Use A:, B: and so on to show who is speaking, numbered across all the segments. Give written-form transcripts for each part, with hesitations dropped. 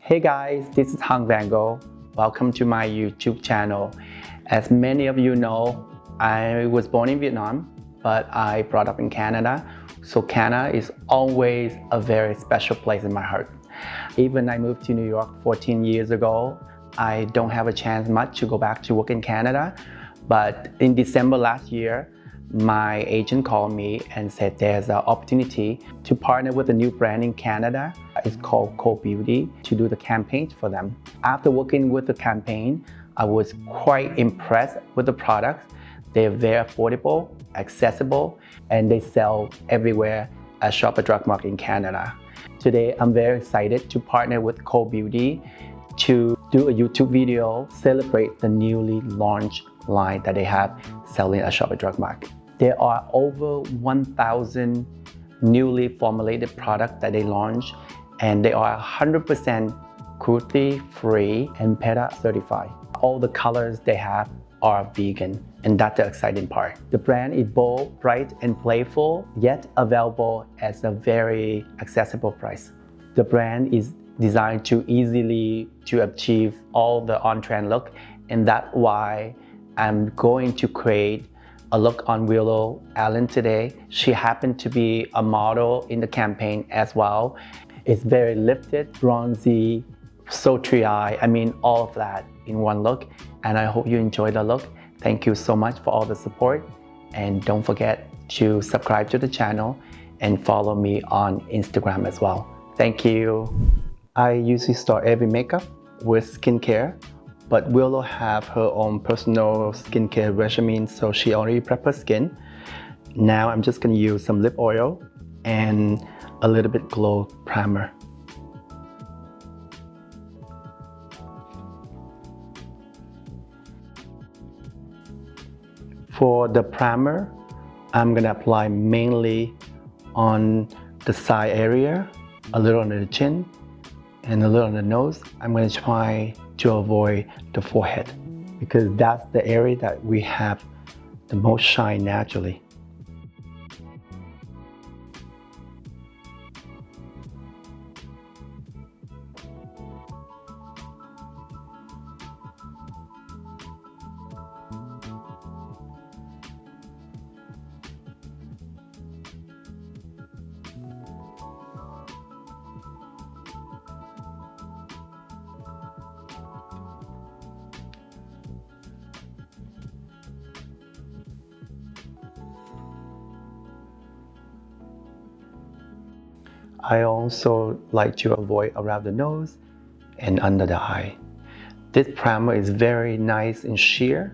A: Hey guys, this is Vanngo. Welcome to my YouTube channel. As many of you know, I was born in Vietnam, but I brought up in Canada. So Canada is always a very special place in my heart. Even I moved to New York 14 years ago, I don't have a chance much to go back to work in Canada. But in December last year, my agent called me and said there's an opportunity to partner with a new brand in Canada. It's called Quo Beauty, to do the campaigns for them. After working with the campaign, I was quite impressed with the products. They're very affordable, accessible, and they sell everywhere at Shoppers Drug Mart in Canada. Today, I'm very excited to partner with Quo Beauty to do a YouTube video, celebrate the newly launched line that they have selling at Shoppers Drug Mart. There are over 1,000 newly formulated products that they launched, and they are 100% cruelty-free and PETA certified. All the colors they have are vegan, and that's the exciting part. The brand is bold, bright, and playful, yet available at a very accessible price. The brand is designed to easily achieve all the on-trend look, and that's why I'm going to create a look on Willow Allen today. She happened to be a model in the campaign as well. It's very lifted, bronzy, sultry eye, all of that in one look, and I hope you enjoy the look. Thank you so much for all the support, and don't forget to subscribe to the channel and follow me on Instagram as well. Thank you. I usually start every makeup with skincare, but Willow have her own personal skincare regimen, so she already prepped her skin. Now I'm just gonna use some lip oil and a little bit glow primer. For the primer, I'm gonna apply mainly on the side area, a little on the chin, and a little on the nose. I'm going to try to avoid the forehead because that's the area that we have the most shine naturally. I also like to avoid around the nose and under the eye. This primer is very nice and sheer.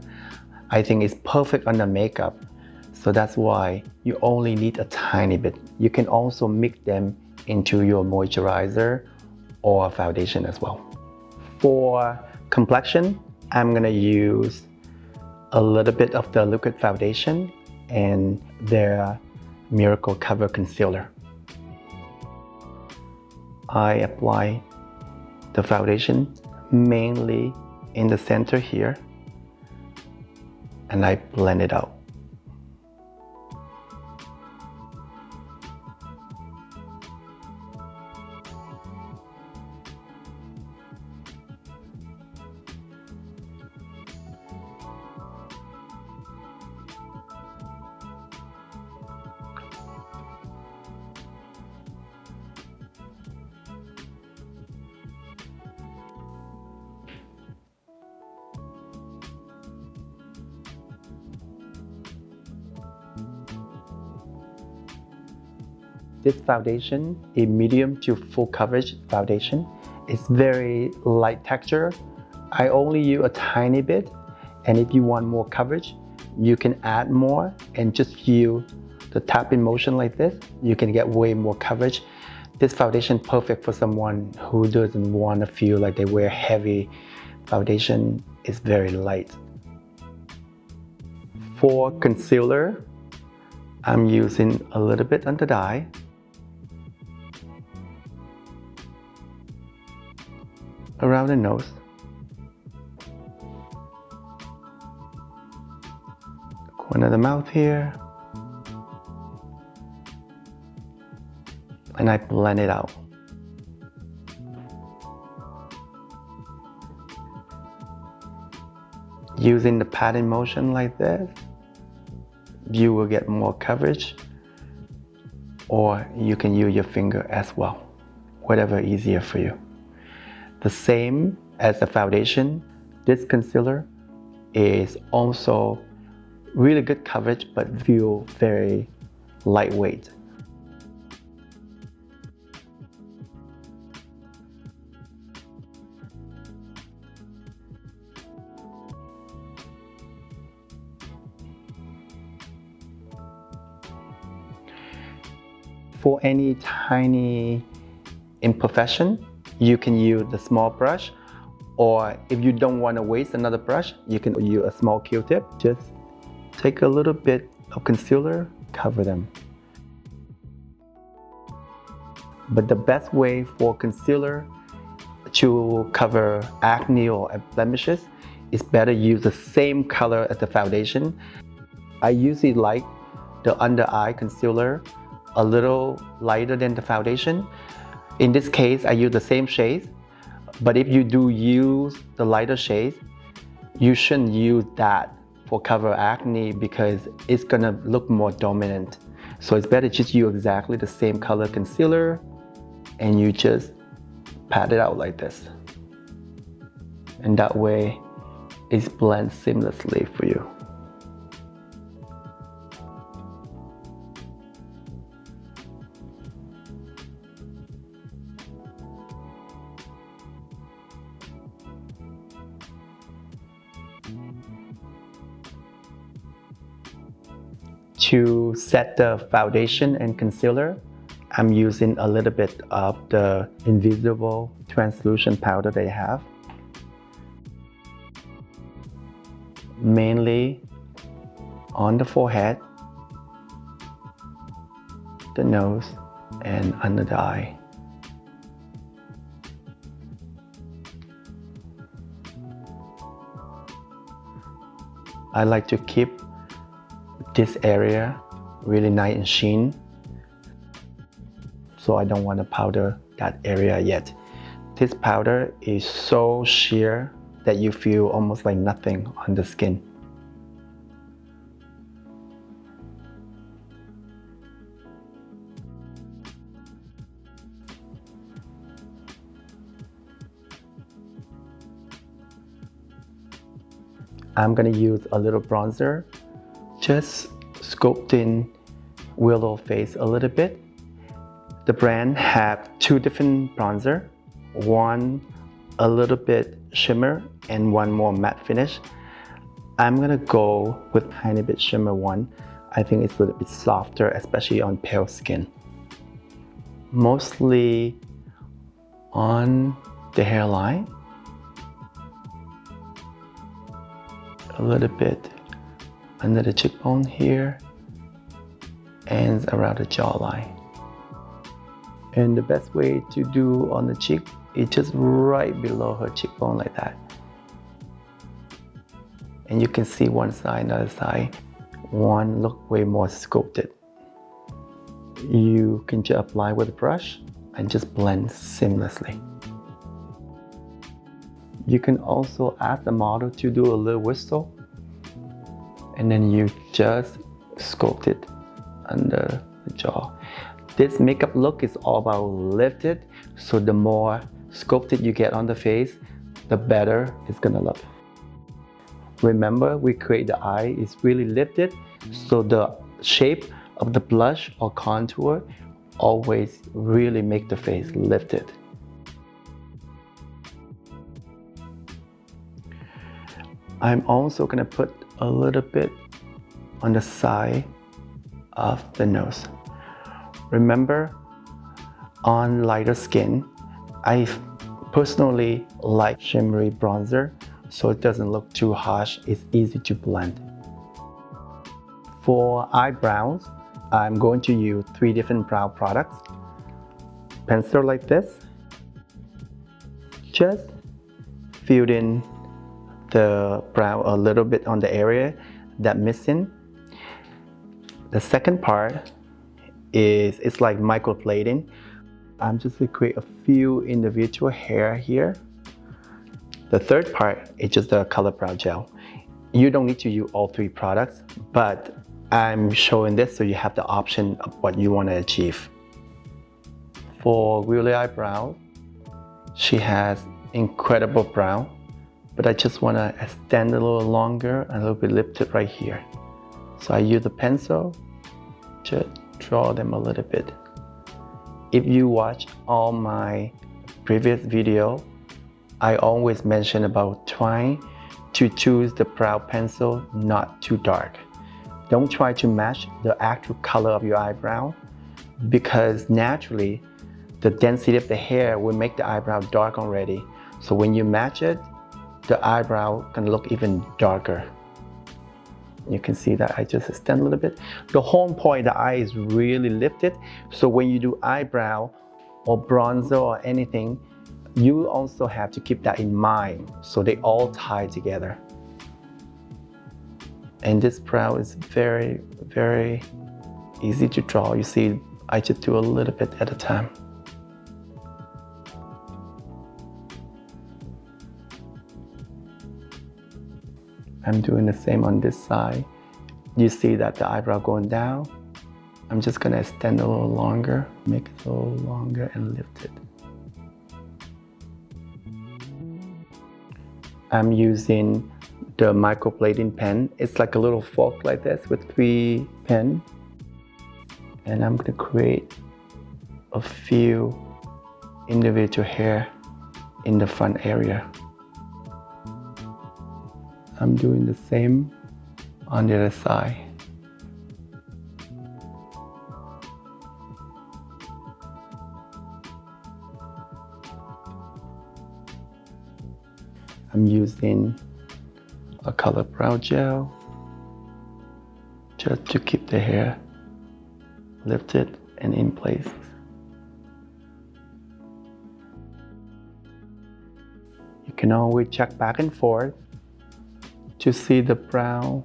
A: I think it's perfect on the makeup. So that's why you only need a tiny bit. You can also mix them into your moisturizer or foundation as well. For complexion, I'm gonna use a little bit of the liquid foundation and their Miracle Cover Concealer. I apply the foundation mainly in the center here, and I blend it out. This foundation is medium to full coverage foundation. It's very light texture. I only use a tiny bit, and if you want more coverage, you can add more and just feel the tapping motion like this. You can get way more coverage. This foundation is perfect for someone who doesn't want to feel like they wear heavy foundation. It's very light. For concealer, I'm using a little bit under the eye. Around the nose, corner of the mouth here, and I blend it out. Using the patting motion like this, you will get more coverage, or you can use your finger as well, whatever easier for you. The same as the foundation, this concealer is also really good coverage but feel very lightweight. For any tiny imperfection, you can use the small brush, or if you don't want to waste another brush, you can use a small Q-tip. Just take a little bit of concealer, cover them. But the best way for concealer to cover acne or blemishes is better use the same color as the foundation. I usually like the under eye concealer a little lighter than the foundation. In this case, I use the same shades, but if you do use the lighter shades, you shouldn't use that for cover acne because it's gonna look more dominant. So it's better just use exactly the same color concealer and you just pat it out like this. And that way it blends seamlessly for you. To set the foundation and concealer, I'm using a little bit of the invisible translucent powder they have. Mainly on the forehead, the nose, and under the eye. I like to keep this area really nice and sheen, so I don't want to powder that area yet. This powder is so sheer that you feel almost like nothing on the skin. I'm gonna use a little bronzer, just sculpting Willow face a little bit. The brand have two different bronzer, one a little bit shimmer and one more matte finish. I'm gonna go with a tiny bit shimmer one. I think it's a little bit softer, especially on pale skin. Mostly on the hairline, a little bit under the cheekbone here, and around the jawline. And the best way to do on the cheek is just right below her cheekbone like that. And you can see one side, another side. One look way more sculpted. You can just apply with a brush and just blend seamlessly. You can also ask the model to do a little whistle, and then you just sculpt it under the jaw. This makeup look is all about lifted, so the more sculpted you get on the face, the better it's gonna look. Remember, we create the eye is really lifted, so the shape of the blush or contour always really make the face lifted. I'm also gonna put a little bit on the side of the nose. Remember, on lighter skin, I personally like shimmery bronzer, so it doesn't look too harsh, it's easy to blend. For eyebrows, I'm going to use 3 different brow products. Pencil like this, just fill in the brow a little bit on the area that missing. The second part is it's like microblading. I'm just going to create a few individual hair here. The third part is just the color brow gel. You don't need to use all 3 products, but I'm showing this so you have the option of what you want to achieve. For Willy Eyebrow, she has incredible brow, but I just want to extend a little longer and a little bit lifted right here. So I use the pencil to draw them a little bit. If you watch all my previous video, I always mention about trying to choose the brow pencil not too dark. Don't try to match the actual color of your eyebrow, because naturally the density of the hair will make the eyebrow dark already. So when you match it, the eyebrow can look even darker. You can see that I just extend a little bit. The whole point, the eye is really lifted. So when you do eyebrow or bronzer or anything, you also have to keep that in mind. So they all tie together. And this brow is very, very easy to draw. You see, I just do a little bit at a time. I'm doing the same on this side. You see that the eyebrow going down. I'm just gonna extend a little longer, make it a little longer and lift it. I'm using the microblading pen. It's like a little fork like this with 3 pins. And I'm gonna create a few individual hair in the front area. I'm doing the same on the other side. I'm using a color brow gel just to keep the hair lifted and in place. You can always check back and forth to see the brow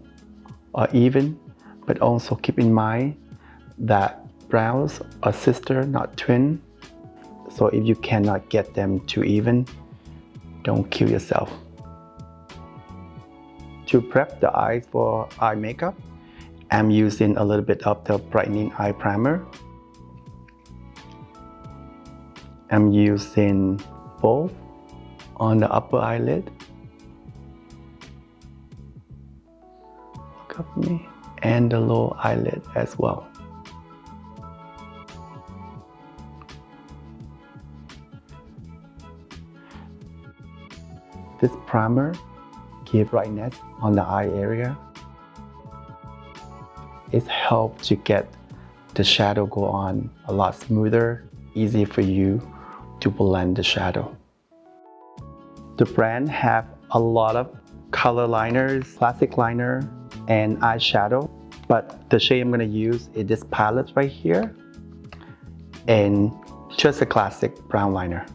A: are even, but also keep in mind that brows are sister, not twin. So if you cannot get them to even, don't kill yourself. To prep the eyes for eye makeup, I'm using a little bit of the Brightening Eye Primer. I'm using both on the upper eyelid, look at me, and the lower eyelid as well. This primer gives brightness on the eye area. It helps to get the shadow go on a lot smoother, easy for you to blend the shadow. The brand have a lot of color liners, plastic liner, and eyeshadow, but the shade I'm going to use is this palette right here, and just a classic brown liner.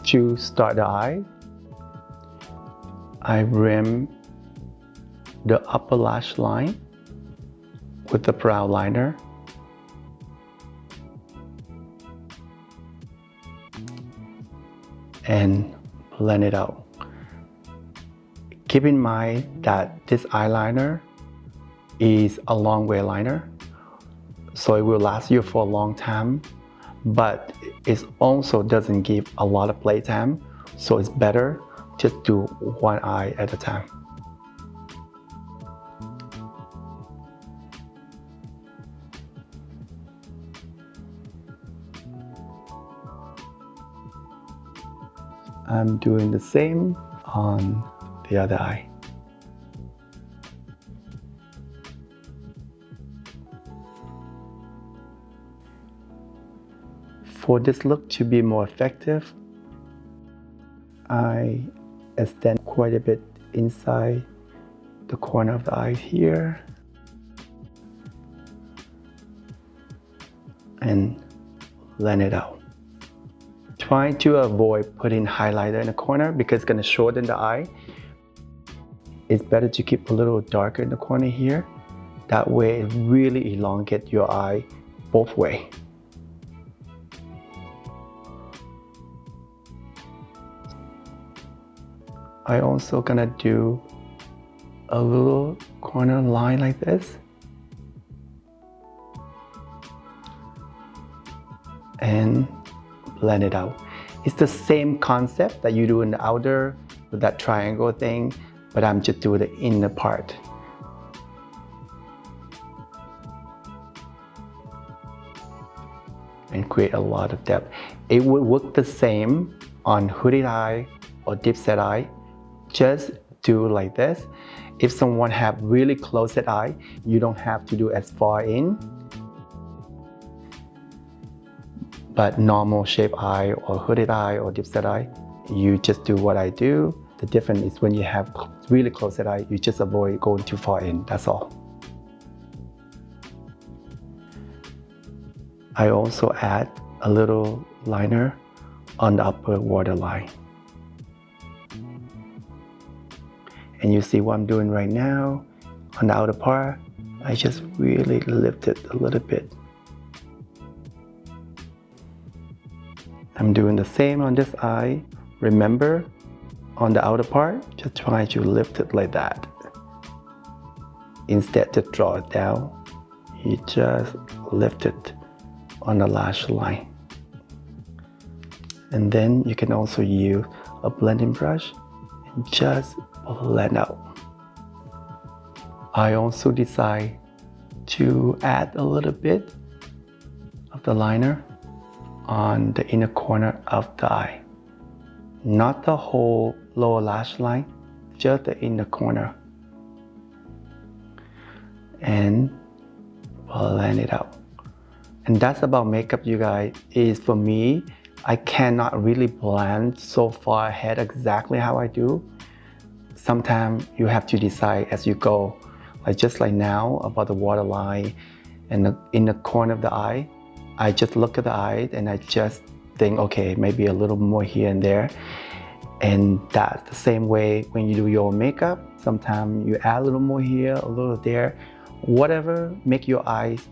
A: To start the eye, I rim the upper lash line with the brow liner. And blend it out. Keep in mind that this eyeliner is a long wear liner, so it will last you for a long time, but it also doesn't give a lot of playtime, so it's better just do one eye at a time. I'm doing the same on the other eye. For this look to be more effective, I extend quite a bit inside the corner of the eye here and blend it out. Trying to avoid putting highlighter in the corner because it's going to shorten the eye. It's better to keep a little darker in the corner here. That way it really elongates your eye both ways. I also gonna do a little corner line like this. And blend it out. It's the same concept that you do in the outer with that triangle thing, but I'm just doing the inner part. And create a lot of depth. It would work the same on hooded eye or deep set eye. Just do like this. If someone have really close set eye, you don't have to do as far in. But normal shape eye or hooded eye or deep set eye, you just do what I do. The difference is when you have really close set eye, you just avoid going too far in, that's all. I also add a little liner on the upper waterline. And you see what I'm doing right now on the outer part. I just really lift it a little bit. I'm doing the same on this eye. Remember, on the outer part, just try to lift it like that. Instead, to draw it down, you just lift it on the lash line. And then you can also use a blending brush and just blend out. I also decide to add a little bit of the liner on the inner corner of the eye. Not the whole lower lash line, just the inner corner. And blend it out. And that's about makeup, you guys. Is for me, I cannot really blend so far ahead exactly how I do. Sometimes you have to decide as you go. Like just like now about the waterline and in the corner of the eye. I just look at the eye and I just think, okay, maybe a little more here and there. And that's the same way when you do your makeup. Sometimes you add a little more here, a little there. Whatever make your eyes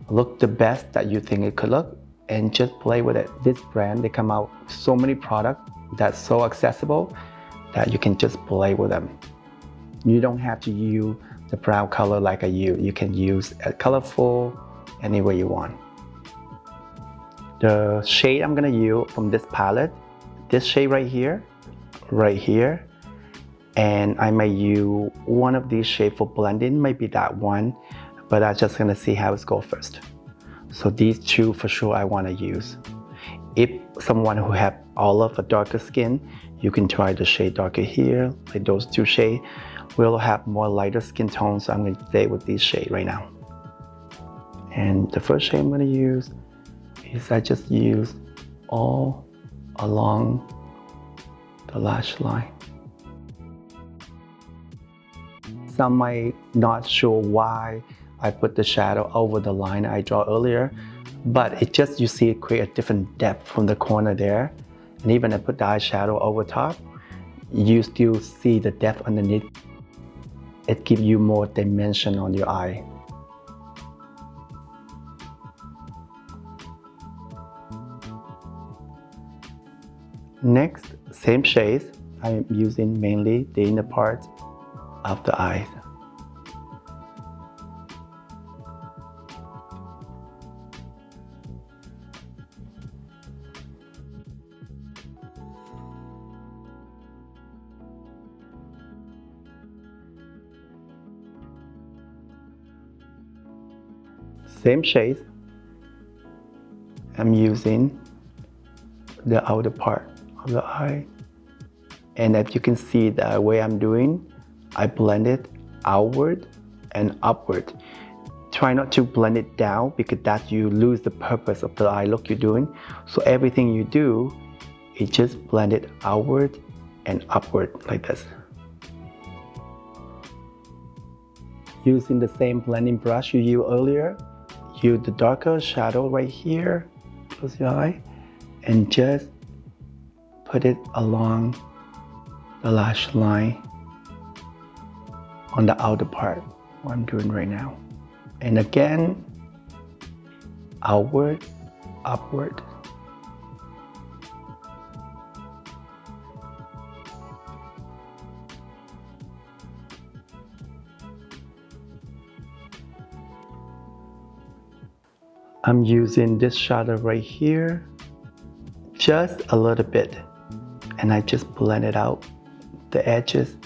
A: look the best that you think it could look, and just play with it. This brand, they come out with so many products that's so accessible that you can just play with them. You don't have to use the brown color like I use. You can use a colorful any way you want. The shade I'm gonna use from this palette, this shade right here, and I may use one of these shades for blending, maybe that one, but I'm just gonna see how it goes first. So these two for sure I wanna use. If someone who have olive or darker skin, you can try the shade darker here, like those two shades. We'll have more lighter skin tone, so I'm gonna stay with this shade right now. And the first shade I'm gonna use is I just use all along the lash line. Some might not sure why I put the shadow over the line I draw earlier, but it just, you see it create a different depth from the corner there. And even I put the eyeshadow over top, you still see the depth underneath. It gives you more dimension on your eye. Next, same shades, I'm using mainly the inner part of the eye. Same shades, I'm using the outer part of the eye. And as you can see, the way I'm doing, I blend it outward and upward. Try not to blend it down because that you lose the purpose of the eye look you're doing. So everything you do, it just blend it outward and upward like this. Using the same blending brush you used earlier, use the darker shadow right here, close your eye, and just put it along the lash line on the outer part, what I'm doing right now. And again, outward, upward. I'm using this shadow right here, just a little bit, and I just blend it out, the edges.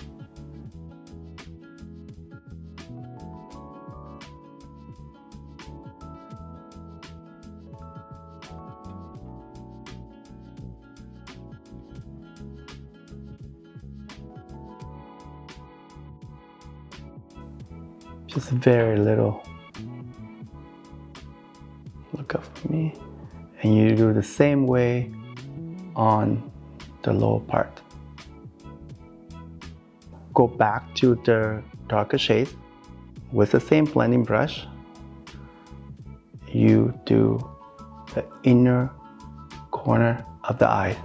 A: Just very little. Look up for me. And you do the same way on the lower part. Go back to the darker shades with the same blending brush. You do the inner corner of the eye.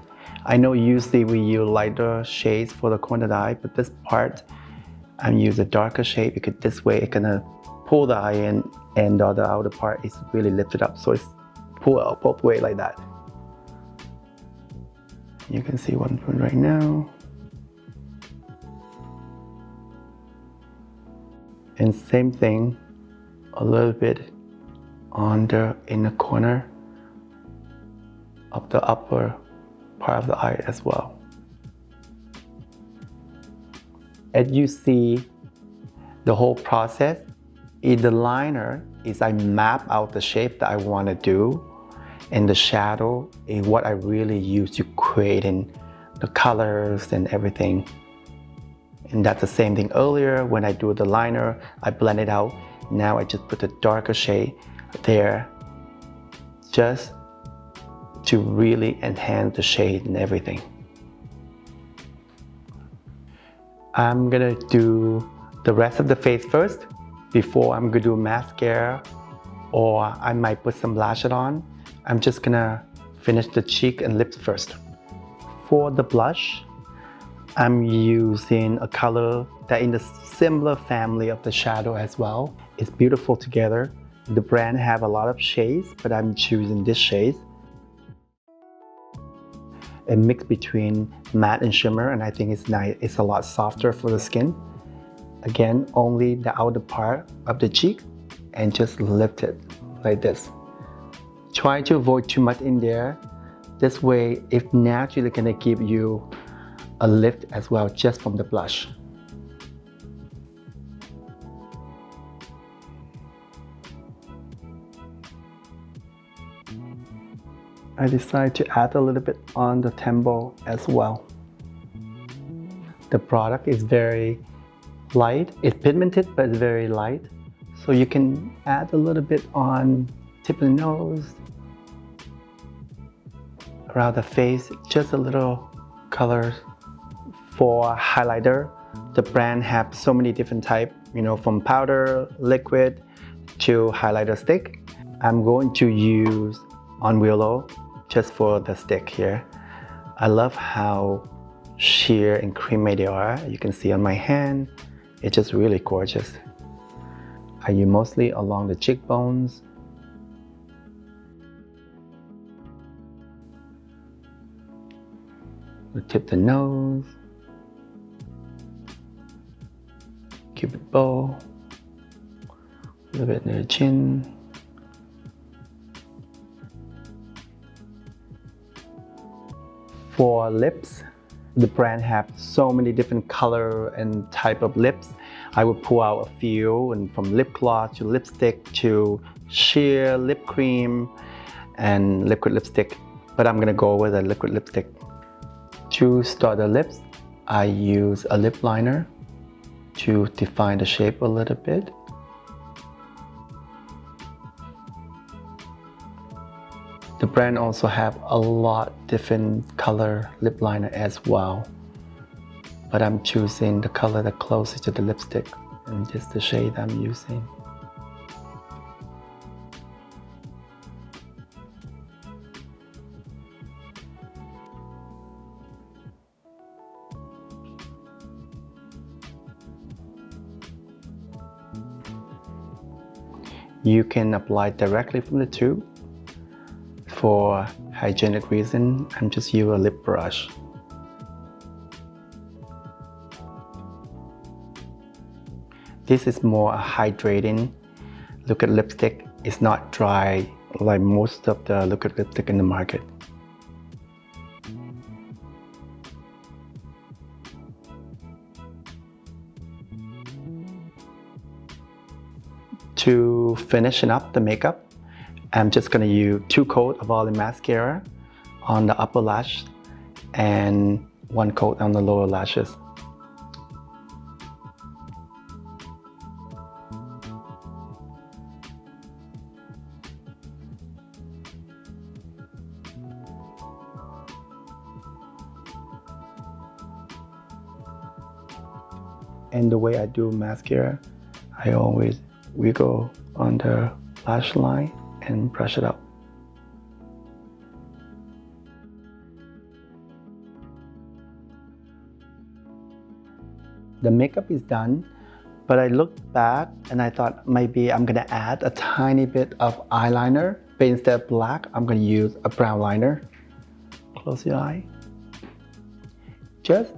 A: I know usually we use lighter shades for the corner of the eye, but this part I'm using a darker shade because this way it's gonna pull the eye in, and the other outer part is really lifted up, so it's pull out both ways like that. You can see one right now. And same thing, a little bit on the inner corner of the upper part of the eye as well. As you see, the whole process in the liner is I map out the shape that I want to do, and the shadow is what I really use to creating the colors and everything. And that's the same thing earlier when I do the liner, I blend it out. Now I just put the darker shade there just to really enhance the shade and everything. I'm gonna do the rest of the face first before I'm gonna do mascara, or I might put some lashes on. I'm just gonna finish the cheek and lips first. For the blush, I'm using a color that in the similar family of the shadow as well. It's beautiful together. The brand have a lot of shades, but I'm choosing this shade. A mix between matte and shimmer, and I think it's nice. It's a lot softer for the skin. Again, only the outer part of the cheek, and just lift it like this. Try to avoid too much in there. This way, it's naturally gonna give you a lift as well, just from the blush. I decided to add a little bit on the temple as well. The product is very light. It's pigmented, but it's very light. So you can add a little bit on tip of the nose, around the face, just a little color. For highlighter, the brand have so many different types, from powder, liquid, to highlighter stick. I'm going to use on Willow just for the stick here. I love how sheer and creamy they are. You can see on my hand, it's just really gorgeous. I use mostly along the cheekbones. The tip of the nose. Cupid bow. A little bit near the chin. For lips, the brand have so many different color and type of lips. I will pull out a few, and from lip gloss to lipstick to sheer lip cream and liquid lipstick, but I'm gonna go with a liquid lipstick. To start the lips, I use a lip liner to define the shape a little bit. The brand also have a lot different color lip liner as well, but I'm choosing the color that closest to the lipstick, and just the shade I'm using. You can apply directly from the tube. For hygienic reason, I'm just using a lip brush. This is more a hydrating liquid lipstick. It's not dry like most of the liquid lipstick in the market. To finishing up the makeup, I'm just going to use 2 coats of volume mascara on the upper lash and 1 coat on the lower lashes. And the way I do mascara, I always wiggle on the lash line and brush it up. The makeup is done, but I looked back and I thought maybe I'm gonna add a tiny bit of eyeliner, but instead of black, I'm gonna use a brown liner. Close your eye. Just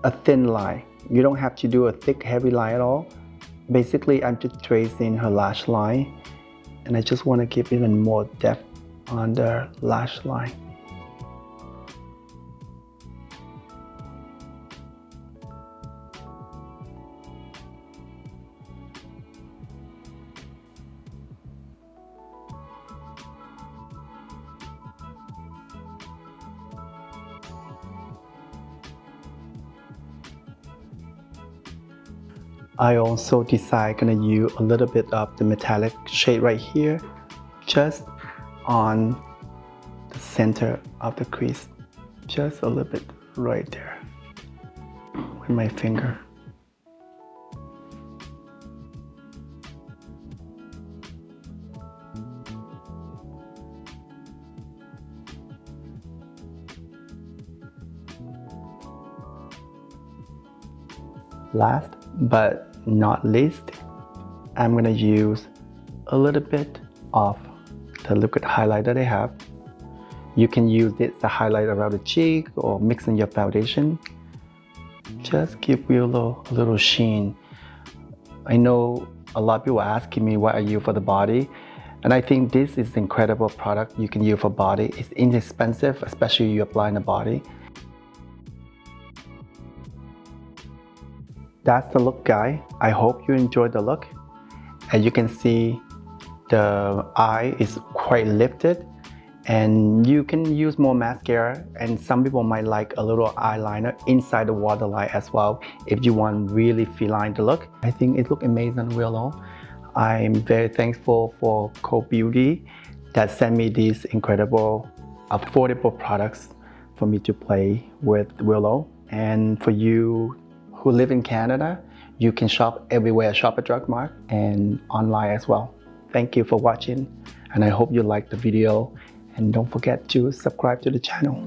A: a thin line. You don't have to do a thick, heavy line at all. Basically, I'm just tracing her lash line, and I just want to give even more depth on the lash line. I also decided gonna use a little bit of the metallic shade right here, just on the center of the crease. Just a little bit right there with my finger. Last but not least, I'm gonna use a little bit of the liquid highlighter they have. You can use this to highlight around the cheek or mix in your foundation. Just give you a little sheen. I know a lot of people are asking me what I use for the body, and I think this is an incredible product you can use for body. It's inexpensive, especially you apply in the body. That's the look, guys. I hope you enjoyed the look. As you can see, the eye is quite lifted, and you can use more mascara, and some people might like a little eyeliner inside the waterline as well if you want really feline to look. I think it looks amazing on Willow. I'm very thankful for Quo Beauty that sent me these incredible affordable products for me to play with Willow. And for you who live in Canada, you can shop everywhere, shop at Drug Mart and online as well. Thank you for watching, and I hope you liked the video, and don't forget to subscribe to the channel.